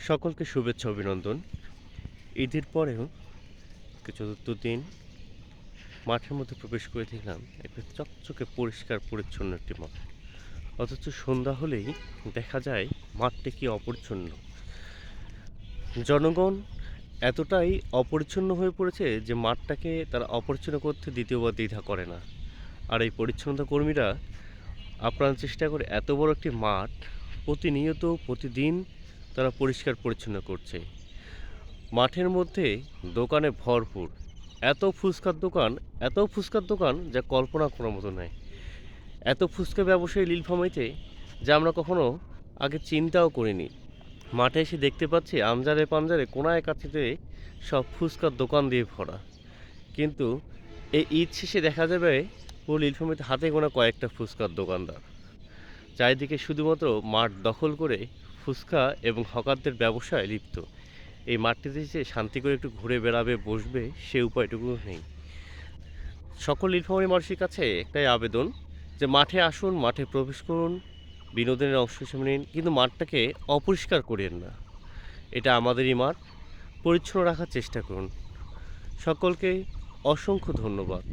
সকলকে শুভেচ্ছা অভিনন্দন। ঈদের পরেও চতুর্থ দিন মাঠের মধ্যে প্রবেশ করে দেখলাম একটা চকচকে পরিষ্কার পরিচ্ছন্ন একটি মাঠ। অথচ সন্ধ্যা হলেই দেখা যায় মাঠটি কি অপরিচ্ছন্ন। জনগণ এতটাই অপরিচ্ছন্ন হয়ে পড়েছে যে মাঠটাকে তারা অপরিচ্ছন্ন করতে দ্বিতীয়বার দ্বিধা করে না। আর এই পরিচ্ছন্নতা কর্মীরা আপ্রাণ চেষ্টা করে এত বড় একটি মাঠ প্রতিনিয়ত প্রতিদিন তারা পরিষ্কার পরিচ্ছন্ন করছে। মাঠের মধ্যে দোকানে ভরপুর। এত ফুচকার দোকান যা কল্পনা করার মতো নয়। এত ফুচকা ব্যবসায়ী নীলফামারীতে যা আমরা কখনো আগে চিন্তাও করিনি। মাঠে এসে দেখতে পাচ্ছি আমজারে পাঞ্জারে কোনায় কাছিতে সব ফুচকার দোকান দিয়ে ভরা। কিন্তু এই ঈদ শেষে দেখা যাবে পুরো নীলফামারীতে হাতে গোনা কয়েকটা ফুচকার দোকানদার। চারিদিকে শুধুমাত্র মাঠ দখল করে ফুচকা এবং হকারদের ব্যবসায় লিপ্ত। এই মাঠটিতে যে শান্তি করে একটু ঘুরে বেড়াবে বসবে সে উপায়টুকু নেই। সকল নীলফামারী মানুষের কাছে একটাই আবেদন যে মাঠে আসুন, মাঠে প্রবেশ করুন, বিনোদনের অংশ হিসেবে নিন, কিন্তু মাঠটাকে অপরিষ্কার করিয়েন না। এটা আমাদেরই মাঠ, পরিচ্ছন্ন রাখার চেষ্টা করুন। সকলকে অসংখ্য ধন্যবাদ।